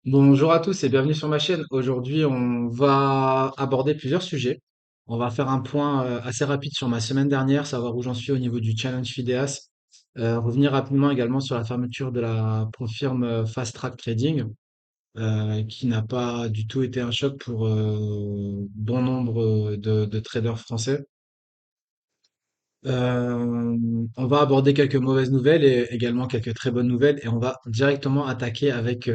Bonjour à tous et bienvenue sur ma chaîne. Aujourd'hui, on va aborder plusieurs sujets. On va faire un point assez rapide sur ma semaine dernière, savoir où j'en suis au niveau du challenge FIDEAS. Revenir rapidement également sur la fermeture de la firme Fast Track Trading, qui n'a pas du tout été un choc pour bon nombre de traders français. On va aborder quelques mauvaises nouvelles et également quelques très bonnes nouvelles et on va directement attaquer avec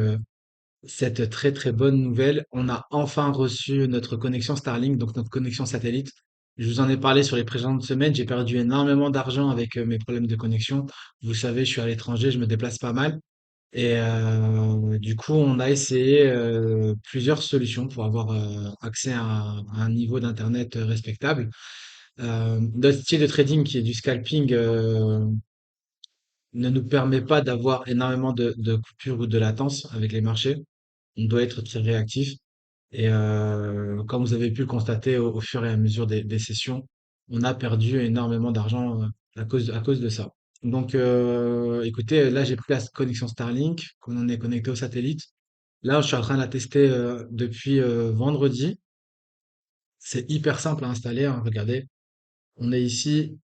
cette très très bonne nouvelle. On a enfin reçu notre connexion Starlink, donc notre connexion satellite. Je vous en ai parlé sur les précédentes semaines. J'ai perdu énormément d'argent avec mes problèmes de connexion. Vous savez, je suis à l'étranger, je me déplace pas mal. Et du coup, on a essayé plusieurs solutions pour avoir accès à un niveau d'internet respectable. Notre style de trading, qui est du scalping, ne nous permet pas d'avoir énormément de coupures ou de latence avec les marchés. On doit être très réactif. Et comme vous avez pu le constater au fur et à mesure des sessions, on a perdu énormément d'argent à cause de ça. Donc, écoutez, là, j'ai pris la connexion Starlink, qu'on en est connecté au satellite. Là, je suis en train de la tester depuis vendredi. C'est hyper simple à installer, hein, regardez. On est ici.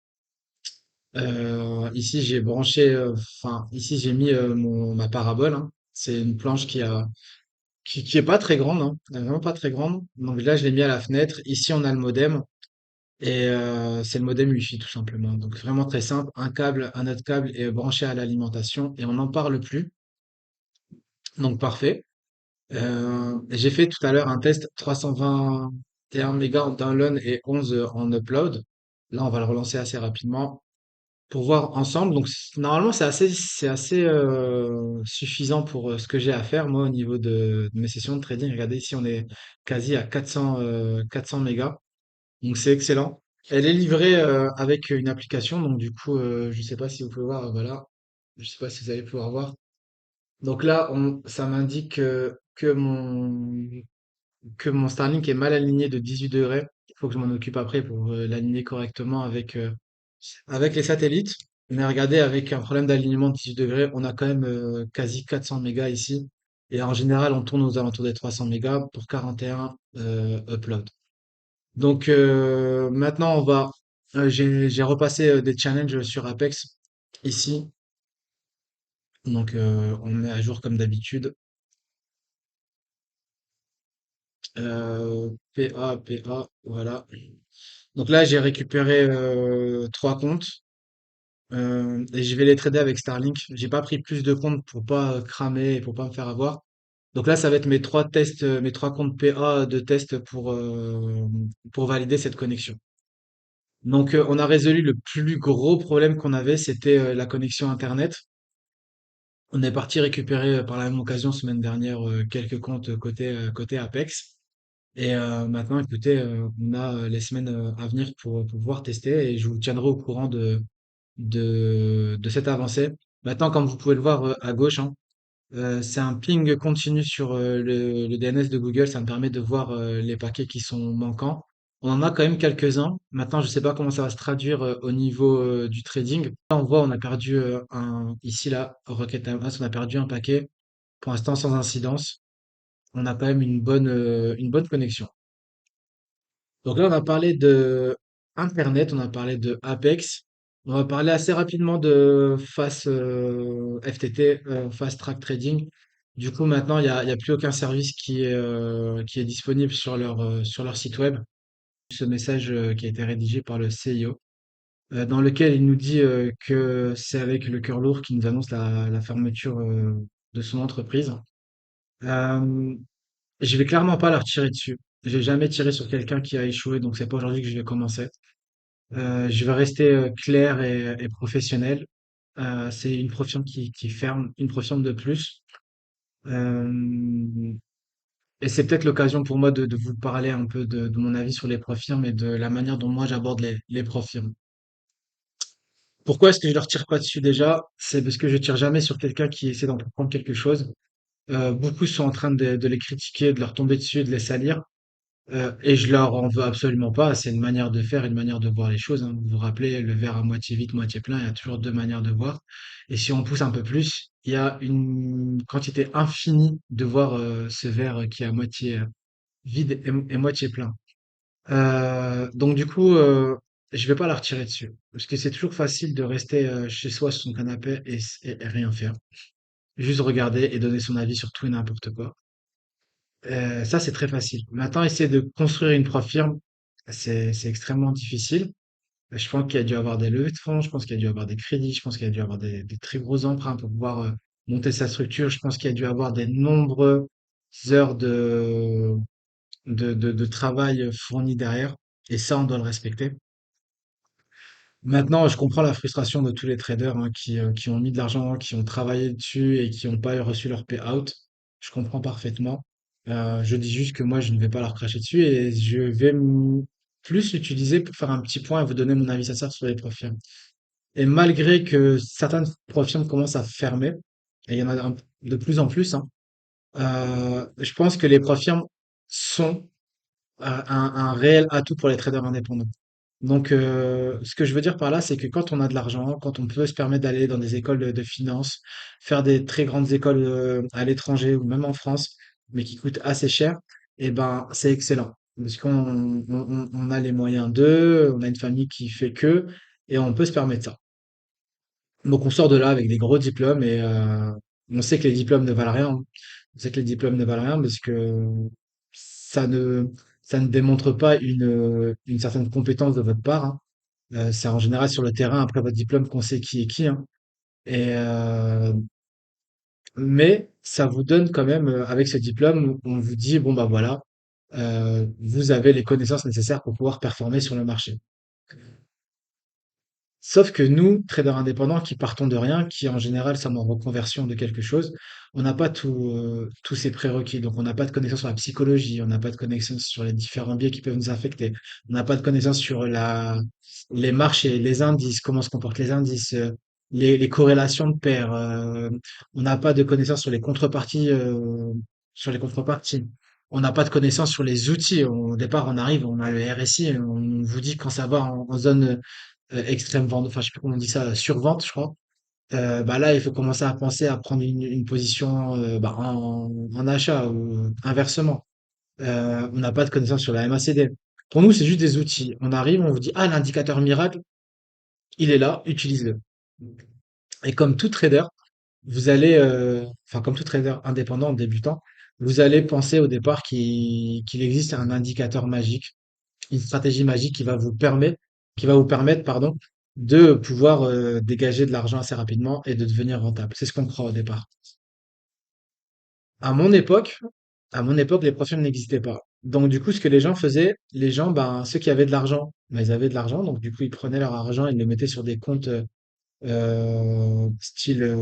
Ici, j'ai branché, enfin, ici, j'ai mis ma parabole, hein. C'est une planche qui est pas très grande, hein. Elle est vraiment pas très grande. Donc là, je l'ai mis à la fenêtre. Ici, on a le modem. Et c'est le modem Wi-Fi tout simplement. Donc vraiment très simple, un autre câble est branché à l'alimentation et on n'en parle plus. Donc parfait. J'ai fait tout à l'heure un test 321 mégas en download et 11 en upload. Là, on va le relancer assez rapidement pour voir ensemble. Donc normalement, c'est assez suffisant pour ce que j'ai à faire moi au niveau de mes sessions de trading. Regardez ici, on est quasi à 400 mégas. Donc c'est excellent. Elle est livrée avec une application, donc du coup, je sais pas si vous pouvez voir, voilà, je sais pas si vous allez pouvoir voir. Donc là, ça m'indique que mon Starlink est mal aligné de 18 degrés. Il faut que je m'en occupe après pour l'aligner correctement avec les satellites. Mais regardez, avec un problème d'alignement de 18 degrés, on a quand même quasi 400 mégas ici. Et en général, on tourne aux alentours des 300 mégas pour 41 uploads. Donc maintenant j'ai repassé des challenges sur Apex ici. Donc on met à jour comme d'habitude. PA, voilà. Donc là j'ai récupéré trois comptes et je vais les trader avec Starlink. J'ai pas pris plus de comptes pour pas cramer et pour pas me faire avoir. Donc là ça va être mes trois tests, mes trois comptes PA de test pour valider cette connexion. Donc, on a résolu le plus gros problème qu'on avait, c'était la connexion Internet. On est parti récupérer par la même occasion, semaine dernière, quelques comptes côté Apex. Et maintenant, écoutez, on a les semaines à venir pour pouvoir tester et je vous tiendrai au courant de cette avancée. Maintenant, comme vous pouvez le voir à gauche, hein, c'est un ping continu sur le DNS de Google. Ça me permet de voir les paquets qui sont manquants. On en a quand même quelques-uns. Maintenant, je ne sais pas comment ça va se traduire au niveau du trading. Là, on voit, on a perdu ici, là, au Rocket MS, on a perdu un paquet. Pour l'instant, sans incidence. On a quand même une bonne connexion. Donc là, on a parlé de Internet, on a parlé de Apex. On va parler assez rapidement de FTT, Fast Track Trading. Du coup, maintenant, il y a plus aucun service qui est disponible sur leur site web. Ce message qui a été rédigé par le CIO, dans lequel il nous dit que c'est avec le cœur lourd qu'il nous annonce la fermeture de son entreprise. Euh, je vais clairement pas leur tirer dessus. J'ai jamais tiré sur quelqu'un qui a échoué, donc c'est pas aujourd'hui que je vais commencer. Je vais rester clair et professionnel. C'est une profession qui ferme, une profession de plus. Euh, et c'est peut-être l'occasion pour moi de vous parler un peu de mon avis sur les profirmes et de la manière dont moi j'aborde les profirmes. Pourquoi est-ce que je leur tire pas dessus déjà? C'est parce que je tire jamais sur quelqu'un qui essaie d'entreprendre quelque chose. Beaucoup sont en train de les critiquer, de leur tomber dessus, de les salir. Et je leur en veux absolument pas. C'est une manière de faire, une manière de voir les choses, hein. Vous vous rappelez, le verre à moitié vide, moitié plein, il y a toujours deux manières de voir. Et si on pousse un peu plus, il y a une quantité infinie de voir ce verre qui est à moitié vide et moitié plein. Donc du coup, je vais pas la retirer dessus. Parce que c'est toujours facile de rester chez soi sur son canapé et rien faire. Juste regarder et donner son avis sur tout et n'importe quoi. Ça, c'est très facile. Maintenant, essayer de construire une propre firme, c'est extrêmement difficile. Je pense qu'il y a dû avoir des levées de fonds, je pense qu'il y a dû avoir des crédits, je pense qu'il y a dû avoir des très gros emprunts pour pouvoir monter sa structure. Je pense qu'il y a dû avoir des nombreuses heures de travail fourni derrière. Et ça, on doit le respecter. Maintenant, je comprends la frustration de tous les traders hein, qui ont mis de l'argent, qui ont travaillé dessus et qui n'ont pas reçu leur payout. Je comprends parfaitement. Je dis juste que moi, je ne vais pas leur cracher dessus et je vais plus l'utiliser pour faire un petit point et vous donner mon avis sincère sur les profils. Et malgré que certaines profils commencent à fermer, et il y en a de plus en plus, hein, je pense que les profils sont un réel atout pour les traders indépendants. Donc, ce que je veux dire par là, c'est que quand on a de l'argent, quand on peut se permettre d'aller dans des écoles de finance, faire des très grandes écoles à l'étranger ou même en France, mais qui coûtent assez cher, eh ben, c'est excellent. Parce qu'on a les moyens d'eux, on a une famille qui fait que, et on peut se permettre ça. Donc, on sort de là avec des gros diplômes et on sait que les diplômes ne valent rien. On sait que les diplômes ne valent rien parce que ça ne, ça ne démontre pas une certaine compétence de votre part, hein. C'est en général sur le terrain, après votre diplôme, qu'on sait qui est qui, hein. Et, mais ça vous donne quand même, avec ce diplôme, on vous dit, bon bah voilà, vous avez les connaissances nécessaires pour pouvoir performer sur le marché. Sauf que nous, traders indépendants qui partons de rien, qui en général sommes en reconversion de quelque chose, on n'a pas tous ces prérequis. Donc on n'a pas de connaissances sur la psychologie, on n'a pas de connaissances sur les différents biais qui peuvent nous affecter, on n'a pas de connaissances sur les marchés, les indices, comment se comportent les indices, les corrélations de paires. On n'a pas de connaissances sur les contreparties. On n'a pas de connaissances sur les outils. Au départ, on arrive, on a le RSI, on vous dit quand ça va en zone extrême vente, enfin je sais plus comment on dit ça, survente, je crois. Bah là, il faut commencer à penser à prendre une position bah, en achat ou inversement. On n'a pas de connaissance sur la MACD. Pour nous, c'est juste des outils. On arrive, on vous dit, ah, l'indicateur miracle, il est là, utilise-le. Et comme tout trader, vous allez, enfin comme tout trader indépendant, débutant, vous allez penser au départ qu'il existe un indicateur magique, une stratégie magique qui va vous permettre, pardon, de pouvoir dégager de l'argent assez rapidement et de devenir rentable. C'est ce qu'on croit au départ. À mon époque, à mon époque, les profils n'existaient pas. Donc du coup, ce que les gens faisaient, les gens, ben, ceux qui avaient de l'argent, ben, ils avaient de l'argent, donc du coup, ils prenaient leur argent, ils le mettaient sur des comptes style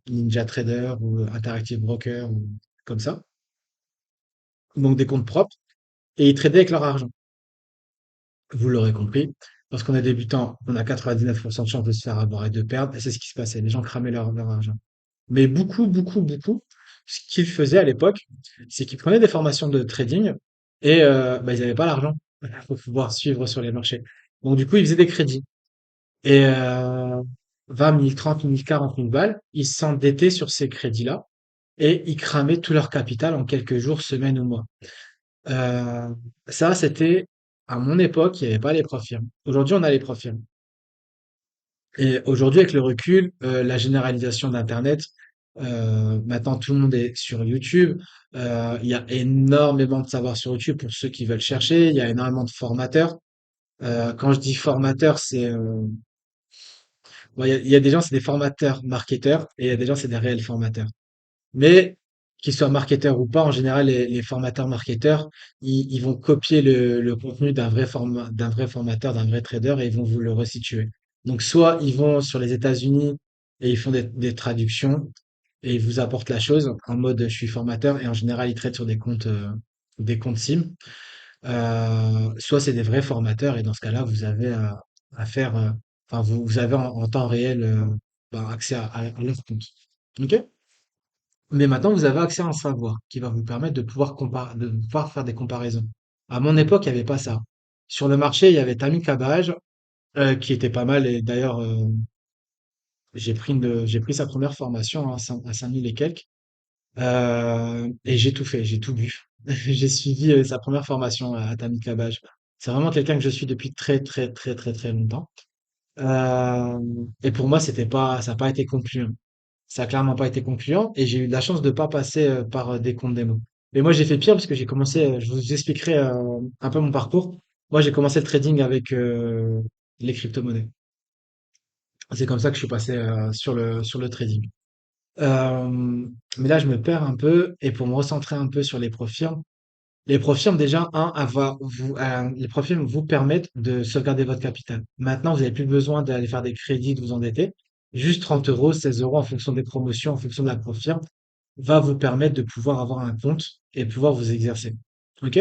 Ninja Trader ou Interactive Broker ou comme ça, donc des comptes propres, et ils tradaient avec leur argent. Vous l'aurez compris, lorsqu'on est débutant, on a 99% de chances de se faire avoir et de perdre, et c'est ce qui se passait. Les gens cramaient leur argent. Mais beaucoup, ce qu'ils faisaient à l'époque, c'est qu'ils prenaient des formations de trading et bah, ils n'avaient pas l'argent pour pouvoir suivre sur les marchés. Donc du coup, ils faisaient des crédits. Et 20 000, 30 000, 40 000 balles, ils s'endettaient sur ces crédits-là et ils cramaient tout leur capital en quelques jours, semaines ou mois. Euh, Ça, c'était à mon époque, il n'y avait pas les profils. Aujourd'hui, on a les profils. Et aujourd'hui, avec le recul, la généralisation d'Internet, maintenant tout le monde est sur YouTube. Il y a énormément de savoir sur YouTube pour ceux qui veulent chercher. Il y a énormément de formateurs. Quand je dis formateur, c'est bon, il y a des gens, c'est des formateurs marketeurs et il y a des gens, c'est des réels formateurs. Mais qu'ils soient marketeurs ou pas, en général, les formateurs marketeurs, ils vont copier le contenu d'un vrai formateur, d'un vrai trader et ils vont vous le resituer. Donc, soit ils vont sur les États-Unis et ils font des traductions et ils vous apportent la chose en mode je suis formateur et en général, ils traitent sur des comptes SIM. Soit c'est des vrais formateurs et dans ce cas-là, vous avez à faire, enfin, vous avez en temps réel bah, accès à leur compte. Ok? Mais maintenant, vous avez accès à un savoir qui va vous permettre de pouvoir faire des comparaisons. À mon époque, il n'y avait pas ça. Sur le marché, il y avait Tammy Cabage, qui était pas mal, et d'ailleurs, J'ai pris sa première formation à 5000 et quelques. Et j'ai tout fait, j'ai tout bu. J'ai suivi sa première formation à Tammy Kabaj. C'est vraiment quelqu'un que je suis depuis très très très très très longtemps. Et pour moi, ça n'a pas été concluant. Ça a clairement pas été concluant et j'ai eu de la chance de pas passer par des comptes démo. Mais moi, j'ai fait pire parce que j'ai commencé, je vous expliquerai un peu mon parcours. Moi, j'ai commencé le trading avec les crypto-monnaies. C'est comme ça que je suis passé sur le trading. Mais là, je me perds un peu et pour me recentrer un peu sur les profirmes déjà, les profirmes vous permettent de sauvegarder votre capital. Maintenant, vous n'avez plus besoin d'aller faire des crédits, de vous endetter. Juste 30 euros, 16 euros en fonction des promotions, en fonction de la profirme, va vous permettre de pouvoir avoir un compte et pouvoir vous exercer. Ok?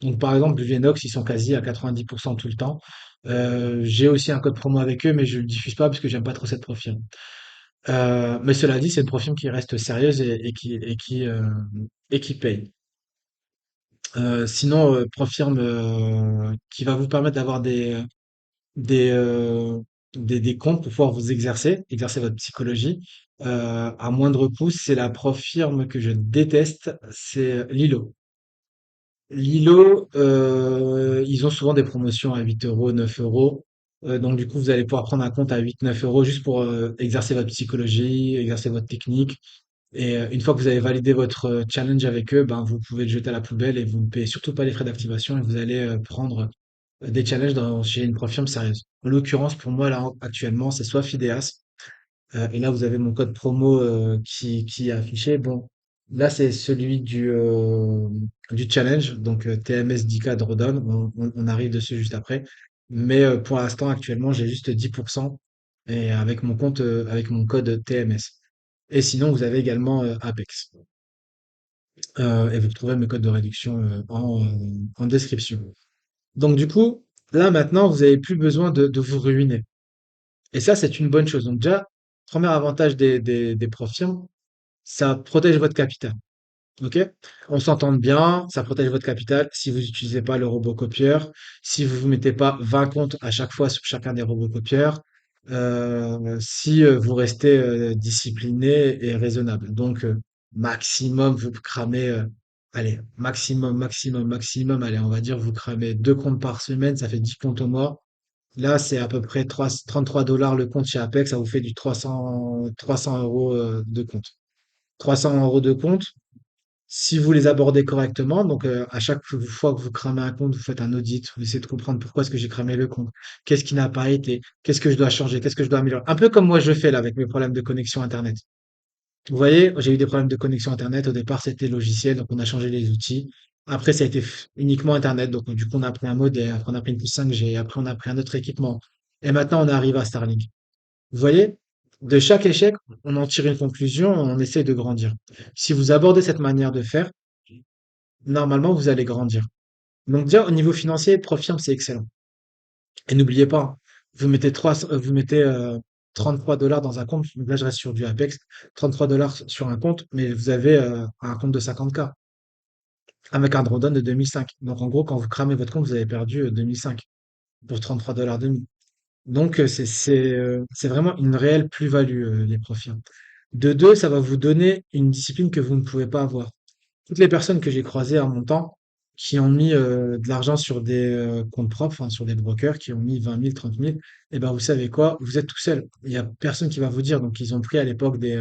Donc, par exemple, Venox, ils sont quasi à 90% tout le temps. J'ai aussi un code promo avec eux, mais je le diffuse pas parce que j'aime pas trop cette profirme. Mais cela dit, c'est une profilme qui reste sérieuse et qui paye. Sinon, Profirme qui va vous permettre d'avoir des, euh, des comptes pour pouvoir vous exercer votre psychologie à moindre coût. C'est la Profirme que je déteste, c'est Lilo. Lilo, ils ont souvent des promotions à 8 euros, 9 euros. Donc du coup, vous allez pouvoir prendre un compte à 8, 9 euros juste pour exercer votre psychologie, exercer votre technique. Et une fois que vous avez validé votre challenge avec eux, ben, vous pouvez le jeter à la poubelle et vous ne payez surtout pas les frais d'activation et vous allez prendre des challenges chez une firme sérieuse. En l'occurrence, pour moi, là, actuellement, c'est soit Fideas, et là, vous avez mon code promo qui est affiché. Bon, là, c'est celui du challenge, donc TMS 10K Drawdown. On arrive dessus juste après. Mais pour l'instant, actuellement, j'ai juste 10% et avec mon compte, avec mon code TMS. Et sinon, vous avez également Apex. Et vous retrouvez mes codes de réduction en description. Donc, du coup, là, maintenant, vous n'avez plus besoin de vous ruiner. Et ça, c'est une bonne chose. Donc, déjà, premier avantage des profs, ça protège votre capital. OK? On s'entend bien, ça protège votre capital si vous n'utilisez pas le robocopieur, si vous ne vous mettez pas 20 comptes à chaque fois sur chacun des robocopieurs, si vous restez discipliné et raisonnable. Donc, maximum, vous cramez, allez, maximum, allez, on va dire, vous cramez 2 comptes par semaine, ça fait 10 comptes au mois. Là, c'est à peu près 33 $ le compte chez Apex, ça vous fait du 300 euros de compte. 300 euros de compte, si vous les abordez correctement, donc à chaque fois que vous cramez un compte, vous faites un audit, vous essayez de comprendre pourquoi est-ce que j'ai cramé le compte, qu'est-ce qui n'a pas été, qu'est-ce que je dois changer, qu'est-ce que je dois améliorer. Un peu comme moi je fais là avec mes problèmes de connexion Internet. Vous voyez, j'ai eu des problèmes de connexion Internet. Au départ, c'était logiciel, donc on a changé les outils. Après, ça a été uniquement Internet, donc du coup, on a pris un modem, après on a pris une puce 5G, après on a pris un autre équipement. Et maintenant, on arrive à Starlink. Vous voyez, de chaque échec, on en tire une conclusion, on essaie de grandir. Si vous abordez cette manière de faire, normalement, vous allez grandir. Donc déjà, au niveau financier, Profirm, c'est excellent. Et n'oubliez pas, vous mettez 33 $ dans un compte. Donc là, je reste sur du Apex. 33 $ sur un compte, mais vous avez un compte de 50K avec un drawdown de 2005. Donc en gros, quand vous cramez votre compte, vous avez perdu 2005 pour 33 $ demi. Donc c'est vraiment une réelle plus-value, les profits, hein. De deux, ça va vous donner une discipline que vous ne pouvez pas avoir. Toutes les personnes que j'ai croisées en mon temps, qui ont mis de l'argent sur des comptes propres, enfin, sur des brokers, qui ont mis 20 000, 30 000, et ben vous savez quoi, vous êtes tout seul. Il y a personne qui va vous dire. Donc ils ont pris à l'époque des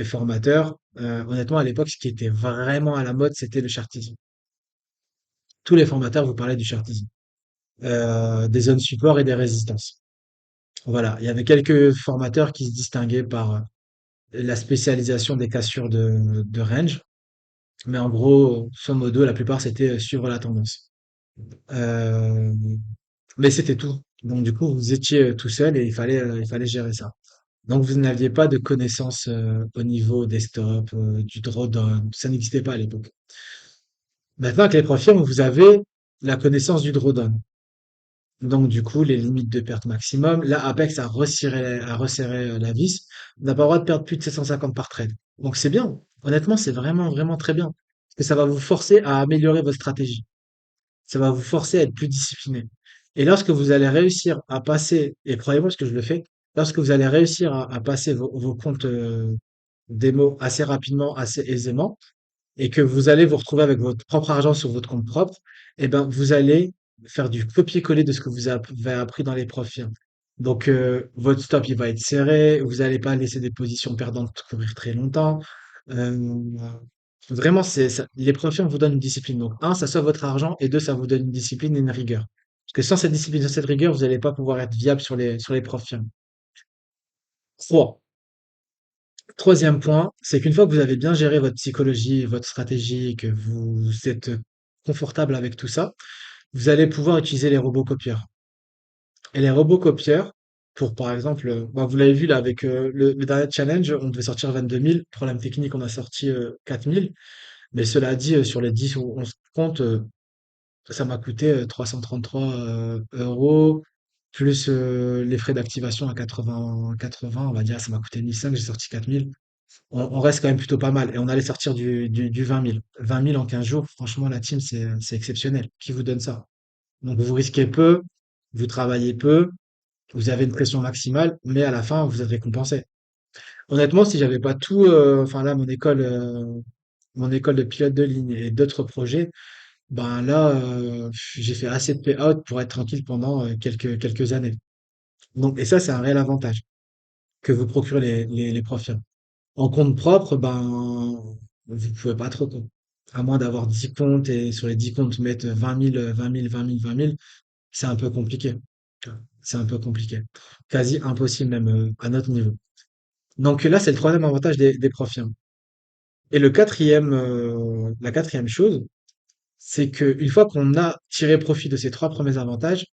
formateurs. Honnêtement, à l'époque, ce qui était vraiment à la mode, c'était le chartisme. Tous les formateurs vous parlaient du chartisme, des zones support et des résistances. Voilà, il y avait quelques formateurs qui se distinguaient par la spécialisation des cassures de range. Mais en gros, son modo, la plupart, c'était suivre la tendance. Euh, mais c'était tout. Donc du coup, vous étiez tout seul et il fallait gérer ça. Donc vous n'aviez pas de connaissances au niveau des stops, du drawdown. Ça n'existait pas à l'époque. Maintenant, avec les profils, vous avez la connaissance du drawdown. Donc du coup, les limites de perte maximum. Là, Apex a resserré la vis. On n'a pas le droit de perdre plus de 750 par trade. Donc c'est bien. Honnêtement, c'est vraiment très bien. Parce que ça va vous forcer à améliorer votre stratégie. Ça va vous forcer à être plus discipliné. Et lorsque vous allez réussir à passer, et croyez-moi parce que je le fais, lorsque vous allez réussir à passer vos comptes démo assez rapidement, assez aisément, et que vous allez vous retrouver avec votre propre argent sur votre compte propre, eh ben, vous allez faire du copier-coller de ce que vous avez appris dans les profs firmes. Donc, votre stop, il va être serré, vous n'allez pas laisser des positions perdantes courir très longtemps. Euh, Vraiment, les profs firmes vous donnent une discipline. Donc, un, ça sauve votre argent, et deux, ça vous donne une discipline et une rigueur. Parce que sans cette discipline, sans cette rigueur, vous n'allez pas pouvoir être viable sur les profs firmes. Trois. Troisième point, c'est qu'une fois que vous avez bien géré votre psychologie, votre stratégie et que vous êtes confortable avec tout ça, vous allez pouvoir utiliser les robots copieurs. Et les robots copieurs, pour par exemple, bah, vous l'avez vu là avec le dernier challenge, on devait sortir 22 000. Problème technique, on a sorti 4 000. Mais cela dit, sur les 10 ou 11 comptes, ça m'a coûté 333 euros, plus les frais d'activation à 80, on va dire, ça m'a coûté 1 500, j'ai sorti 4 000. On reste quand même plutôt pas mal. Et on allait sortir du 20 000. 20 000 en 15 jours, franchement, la team, c'est exceptionnel. Qui vous donne ça? Donc, vous risquez peu, vous travaillez peu, vous avez une pression maximale, mais à la fin, vous êtes récompensé. Honnêtement, si j'avais pas tout, enfin là, mon école de pilote de ligne et d'autres projets, ben là, j'ai fait assez de payout pour être tranquille pendant quelques années. Donc, et ça, c'est un réel avantage que vous procurent les profs. En compte propre, ben, vous pouvez pas trop, quoi. À moins d'avoir 10 comptes et sur les 10 comptes mettre 20 000, 20 000, 20 000, 20 000, c'est un peu compliqué. C'est un peu compliqué. Quasi impossible même à notre niveau. Donc là, c'est le troisième avantage des profs. Et la quatrième chose, c'est que une fois qu'on a tiré profit de ces trois premiers avantages,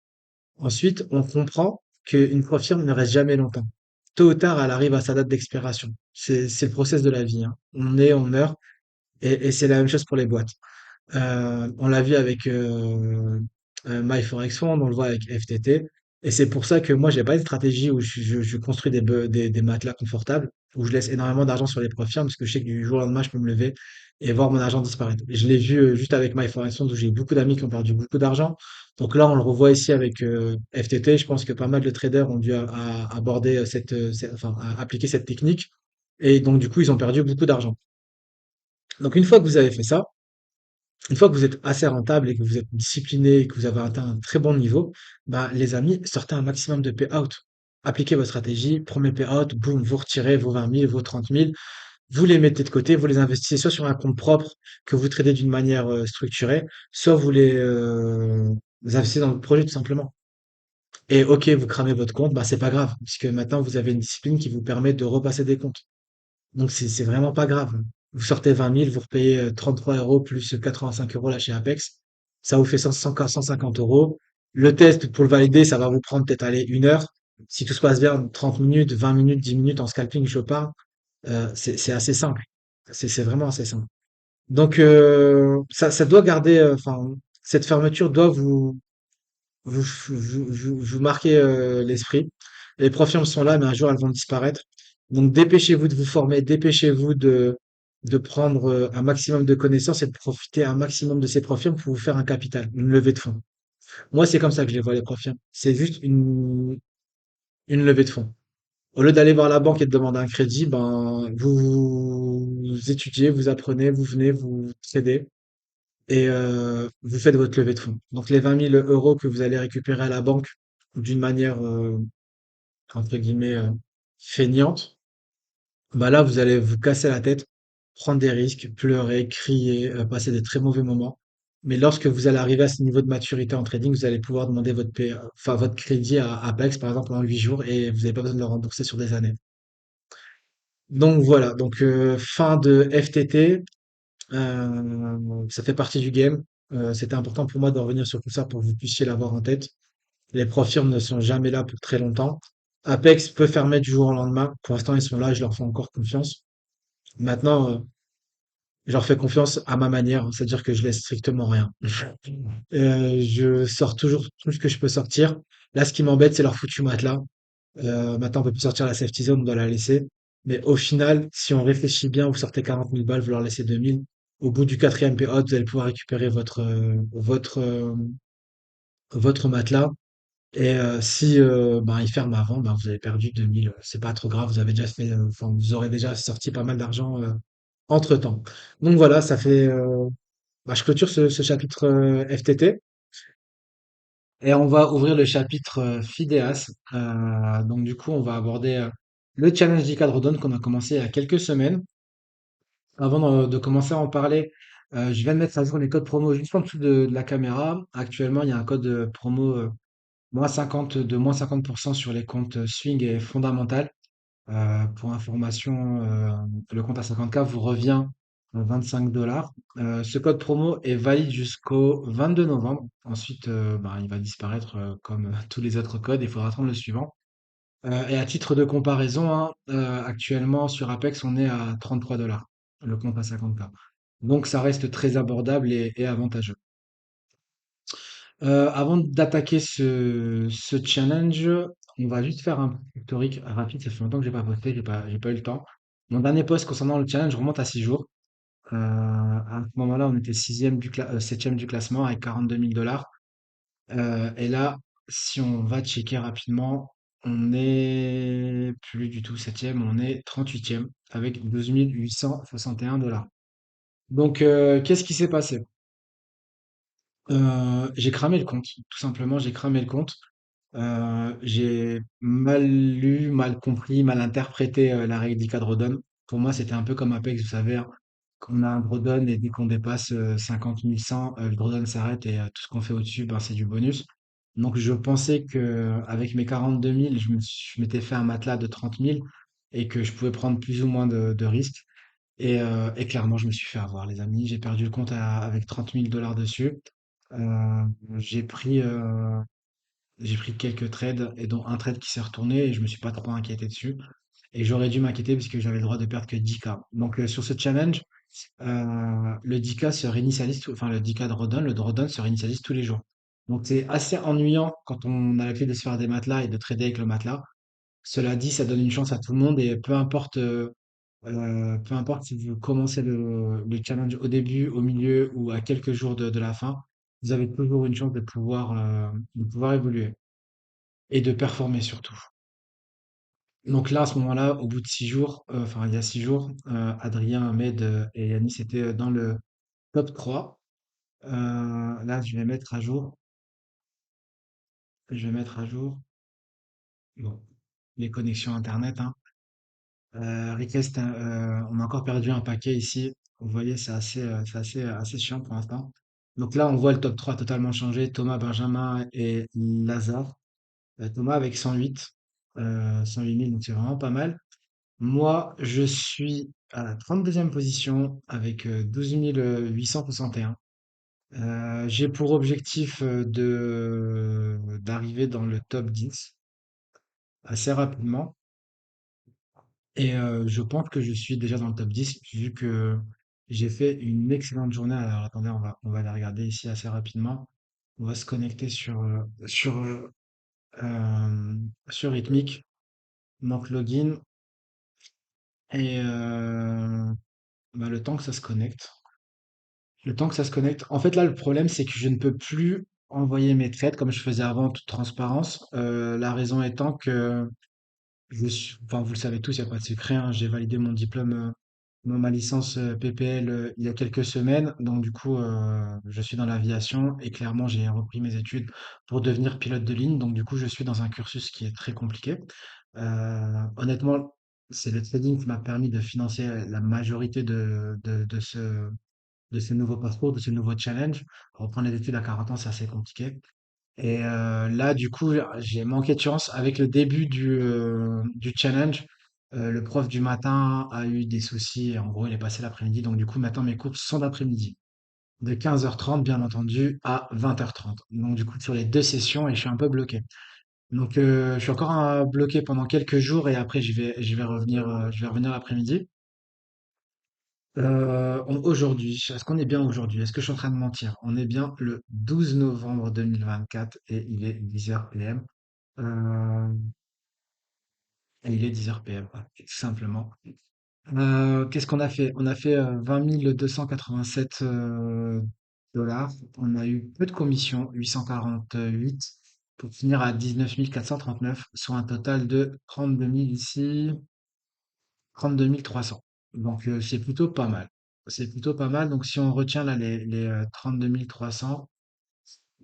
ensuite, on comprend qu'une prof firme ne reste jamais longtemps. Tôt ou tard, elle arrive à sa date d'expiration. C'est le process de la vie, hein. On est, on meurt. Et c'est la même chose pour les boîtes. On l'a vu avec MyForexFund, on le voit avec FTT. Et c'est pour ça que moi, j'ai pas une stratégie où je construis des matelas confortables, où je laisse énormément d'argent sur les profits, parce que je sais que du jour au lendemain, je peux me lever et voir mon argent disparaître. Et je l'ai vu juste avec MyForexFund, où j'ai beaucoup d'amis qui ont perdu beaucoup d'argent. Donc là, on le revoit ici avec FTT. Je pense que pas mal de traders ont dû aborder enfin, appliquer cette technique. Et donc, du coup, ils ont perdu beaucoup d'argent. Donc, une fois que vous avez fait ça, une fois que vous êtes assez rentable et que vous êtes discipliné et que vous avez atteint un très bon niveau, bah, les amis, sortez un maximum de payout. Appliquez votre stratégie, premier payout, boum, vous retirez vos 20 000, vos 30 000, vous les mettez de côté, vous les investissez soit sur un compte propre que vous tradez d'une manière structurée, soit vous investissez dans le projet tout simplement. Et ok, vous cramez votre compte, bah, c'est pas grave, puisque maintenant vous avez une discipline qui vous permet de repasser des comptes. Donc c'est vraiment pas grave. Vous sortez 20 000, vous repayez 33 euros plus 85 euros là chez Apex. Ça vous fait 150 euros. Le test, pour le valider, ça va vous prendre peut-être aller 1 heure. Si tout se passe bien, 30 minutes, 20 minutes, 10 minutes en scalping, je parle. C'est assez simple. C'est vraiment assez simple. Donc ça doit garder, enfin, cette fermeture doit vous marquez l'esprit. Les profils sont là, mais un jour elles vont disparaître. Donc dépêchez-vous de vous former, dépêchez-vous de prendre un maximum de connaissances et de profiter un maximum de ces profils pour vous faire un capital, une levée de fonds. Moi, c'est comme ça que je les vois, les profils. C'est juste une levée de fonds. Au lieu d'aller voir la banque et de demander un crédit, ben, vous étudiez, vous apprenez, vous venez, vous tradez et vous faites votre levée de fonds. Donc les 20 000 euros que vous allez récupérer à la banque d'une manière entre guillemets feignante, bah là vous allez vous casser la tête, prendre des risques, pleurer, crier, passer des très mauvais moments. Mais lorsque vous allez arriver à ce niveau de maturité en trading, vous allez pouvoir demander enfin, votre crédit à Apex par exemple en 8 jours et vous n'avez pas besoin de le rembourser sur des années. Donc voilà, donc fin de FTT, ça fait partie du game. C'était important pour moi de revenir sur tout ça pour que vous puissiez l'avoir en tête. Les profils ne sont jamais là pour très longtemps. Apex peut fermer du jour au lendemain. Pour l'instant, ils sont là, je leur fais encore confiance. Maintenant, je leur fais confiance à ma manière, c'est-à-dire que je laisse strictement rien. Je sors toujours tout ce que je peux sortir. Là, ce qui m'embête, c'est leur foutu matelas. Maintenant, on peut plus sortir la safety zone, on doit la laisser. Mais au final, si on réfléchit bien, vous sortez 40 000 balles, vous leur laissez 2 000. Au bout du quatrième payout, vous allez pouvoir récupérer votre matelas Et si ben, il ferme avant, ben, vous avez perdu 2000. C'est pas trop grave, vous avez déjà fait, enfin, vous aurez déjà sorti pas mal d'argent entre-temps. Donc voilà, ça fait. Bah, je clôture ce chapitre FTT et on va ouvrir le chapitre FIDEAS. Donc du coup, on va aborder le challenge d'Icadrodon qu'on a commencé il y a quelques semaines. Avant de commencer à en parler, je viens de mettre à jour les codes promo juste en dessous de la caméra. Actuellement, il y a un code promo moins 50% sur les comptes Swing et Fondamental. Pour information, le compte à 50K vous revient à 25 $. Ce code promo est valide jusqu'au 22 novembre. Ensuite, ben, il va disparaître comme tous les autres codes. Il faudra attendre le suivant. Et à titre de comparaison, hein, actuellement sur Apex, on est à 33 $, le compte à 50K. Donc ça reste très abordable et avantageux. Avant d'attaquer ce challenge, on va juste faire un historique rapide. Ça fait longtemps que j'ai pas posté, j'ai pas eu le temps. Mon dernier post concernant le challenge remonte à 6 jours. À ce moment-là, on était septième du classement avec 42 000 $. Et là, si on va checker rapidement, on est plus du tout septième, on est 38e avec 12 861 $. Donc, qu'est-ce qui s'est passé? J'ai cramé le compte. Tout simplement, j'ai cramé le compte. J'ai mal lu, mal compris, mal interprété la règle d'Ika Drodon. Pour moi, c'était un peu comme Apex, vous savez, hein, qu'on a un drawdown et dès qu'on dépasse 50 100, le drawdown s'arrête et tout ce qu'on fait au-dessus, ben, c'est du bonus. Donc je pensais que avec mes 42 000, je m'étais fait un matelas de 30 000 et que je pouvais prendre plus ou moins de risques. Et clairement, je me suis fait avoir, les amis. J'ai perdu le compte avec 30 000 $ dessus. Euh, j'ai pris, euh, j'ai pris quelques trades et dont un trade qui s'est retourné et je me suis pas trop inquiété dessus. Et j'aurais dû m'inquiéter puisque j'avais le droit de perdre que 10K. Donc sur ce challenge, le 10K se réinitialise, enfin le 10K le drawdown se réinitialise tous les jours. Donc c'est assez ennuyant quand on a la clé de se faire des matelas et de trader avec le matelas. Cela dit, ça donne une chance à tout le monde et peu importe si vous commencez le challenge au début, au milieu ou à quelques jours de la fin, vous avez toujours une chance de pouvoir évoluer et de performer surtout. Donc là, à ce moment-là, au bout de 6 jours, enfin il y a 6 jours, Adrien, Ahmed et Yanis étaient dans le top 3. Là, je vais mettre à jour. Je vais mettre à jour. Bon, les connexions Internet, hein. Request, on a encore perdu un paquet ici. Vous voyez, assez chiant pour l'instant. Donc là, on voit le top 3 totalement changé. Thomas, Benjamin et Lazare. Thomas avec 108, 108 000, donc c'est vraiment pas mal. Moi, je suis à la 32e position avec 12 861. J'ai pour objectif d'arriver dans le top 10 assez rapidement. Et je pense que je suis déjà dans le top 10 vu que j'ai fait une excellente journée. Alors attendez, on va aller regarder ici assez rapidement. On va se connecter sur Rhythmic, donc login et bah, le temps que ça se connecte. Le temps que ça se connecte. En fait, là, le problème, c'est que je ne peux plus envoyer mes trades comme je faisais avant en toute transparence. La raison étant que enfin, vous le savez tous, il n'y a pas de secret, hein, j'ai validé mon diplôme, ma licence PPL il y a quelques semaines. Donc, du coup, je suis dans l'aviation et clairement, j'ai repris mes études pour devenir pilote de ligne. Donc, du coup, je suis dans un cursus qui est très compliqué. Honnêtement, c'est le trading qui m'a permis de financer la majorité de ce nouveau parcours, de ce nouveau challenge. Reprendre les études à 40 ans, c'est assez compliqué. Et là, du coup, j'ai manqué de chance. Avec le début du challenge, le prof du matin a eu des soucis et en gros, il est passé l'après-midi. Donc, du coup, maintenant, mes cours sont d'après-midi. De 15h30, bien entendu, à 20h30. Donc, du coup, sur les deux sessions, et je suis un peu bloqué. Donc, je suis encore bloqué pendant quelques jours et après, je vais revenir l'après-midi. Aujourd'hui, est-ce qu'on est bien aujourd'hui? Est-ce que je suis en train de mentir? On est bien le 12 novembre 2024 et il est 10h PM. Euh, et il est 10h PM, ouais, tout simplement. Qu'est-ce qu'on a fait? On a fait 20 287 dollars. On a eu peu de commissions, 848. pour finir à 19 439 sur un total de 32 000 ici, 32 300. Donc c'est plutôt pas mal. C'est plutôt pas mal. Donc si on retient là les 32 300,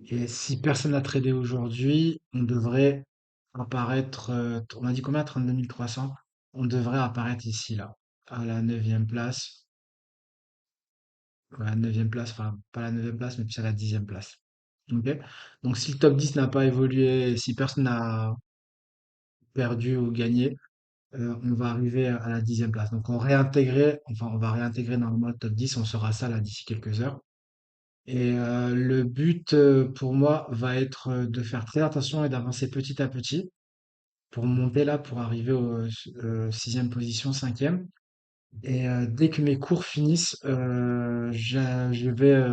et si personne n'a tradé aujourd'hui, on devrait apparaître, on a dit combien? 32 300. On devrait apparaître ici, là, à la neuvième place. Ouais, la neuvième place, enfin, pas la neuvième place, mais plus à la 10e place. Ok? Donc si le top 10 n'a pas évolué, si personne n'a perdu ou gagné, on va arriver à la 10e place. Donc on va réintégrer normalement le top 10, on saura ça là d'ici quelques heures. Et le but pour moi va être de faire très attention et d'avancer petit à petit pour monter là, pour arriver au sixième position, cinquième. Et dès que mes cours finissent, je vais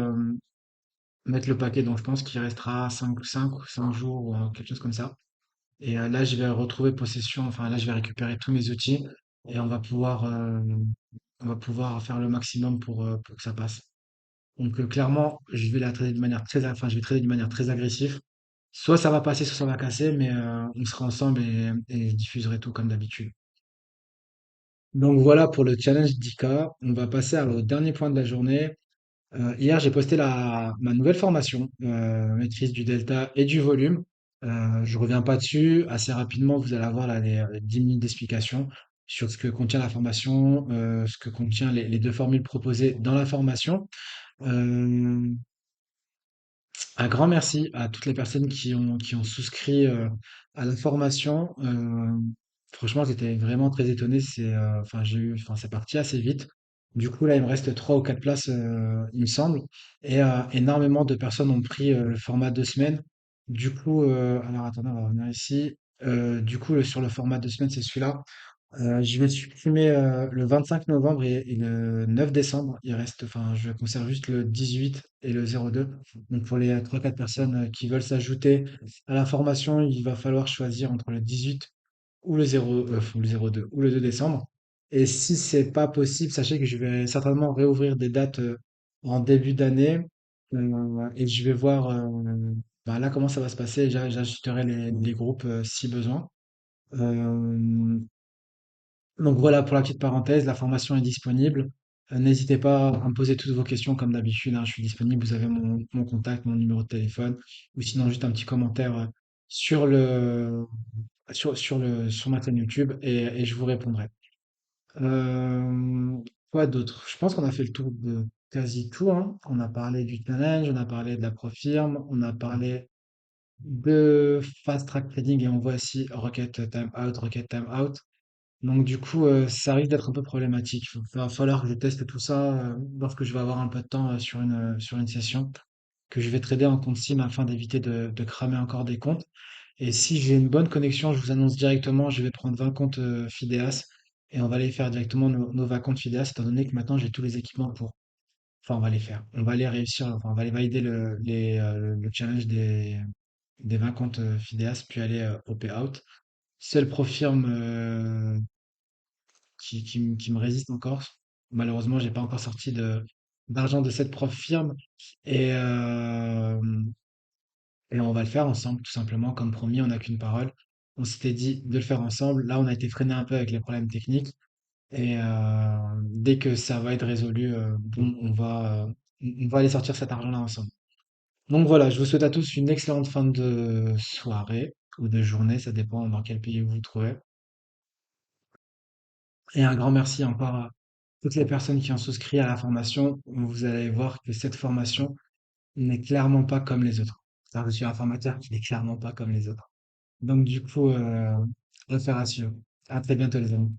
mettre le paquet. Donc je pense qu'il restera 5 jours ou quelque chose comme ça. Et là, je vais retrouver possession, enfin là, je vais récupérer tous mes outils et on va pouvoir faire le maximum pour que ça passe. Donc clairement, je vais la trader de manière enfin, je vais trader de manière très agressive. Soit ça va passer, soit ça va casser, mais on sera ensemble et je diffuserai tout comme d'habitude. Donc voilà pour le challenge 10K. On va passer au dernier point de la journée. Hier, j'ai posté ma nouvelle formation, maîtrise du delta et du volume. Je reviens pas dessus. Assez rapidement, vous allez avoir là les 10 minutes d'explication sur ce que contient la formation, ce que contient les deux formules proposées dans la formation. Euh, Un grand merci à toutes les personnes qui ont souscrit à la formation. Franchement, j'étais vraiment très étonné. Enfin, enfin, c'est parti assez vite. Du coup, là, il me reste 3 ou 4 places, il me semble. Et énormément de personnes ont pris le format 2 semaines. Du coup, alors attendez, on va revenir ici. Du coup, sur le format 2 semaines, c'est celui-là. Je vais supprimer le 25 novembre et le 9 décembre. Enfin, je conserve juste le 18 et le 02. Donc pour les 3-4 personnes qui veulent s'ajouter à la formation, il va falloir choisir entre le 18 ou le 02 ou le 2 décembre. Et si c'est pas possible, sachez que je vais certainement réouvrir des dates en début d'année et je vais voir bah, là comment ça va se passer. J'ajusterai les groupes si besoin. Euh, donc voilà pour la petite parenthèse, la formation est disponible. N'hésitez pas à me poser toutes vos questions comme d'habitude, hein, je suis disponible, vous avez mon contact, mon numéro de téléphone, ou sinon juste un petit commentaire sur sur ma chaîne YouTube et je vous répondrai. Euh, Quoi d'autre? Je pense qu'on a fait le tour de quasi tout, hein. On a parlé du challenge, on a parlé de la profirme, on a parlé de fast track trading et on voit ici Rocket Time Out. Donc du coup, ça risque d'être un peu problématique. Va falloir que je teste tout ça lorsque je vais avoir un peu de temps sur une session, que je vais trader en compte sim afin d'éviter de cramer encore des comptes. Et si j'ai une bonne connexion, je vous annonce directement, je vais prendre 20 comptes Fideas et on va aller faire directement nos 20 comptes Fideas, étant donné que maintenant j'ai tous les équipements pour. Enfin, on va les faire. On va aller réussir, enfin, on va aller valider le challenge des 20 comptes Fideas, puis aller au payout. Seul Profirme qui me résiste encore. Malheureusement, j'ai pas encore sorti d'argent de cette prof firme et, euh, et on va le faire ensemble, tout simplement. Comme promis, on n'a qu'une parole. On s'était dit de le faire ensemble. Là, on a été freiné un peu avec les problèmes techniques et dès que ça va être résolu, bon, on va aller sortir cet argent-là ensemble. Donc voilà, je vous souhaite à tous une excellente fin de soirée ou de journée, ça dépend dans quel pays vous vous trouvez. Et un grand merci encore à toutes les personnes qui ont souscrit à la formation. Vous allez voir que cette formation n'est clairement pas comme les autres. C'est-à-dire que je suis un formateur qui n'est clairement pas comme les autres. Donc du coup, affaire à suivre. À très bientôt les amis.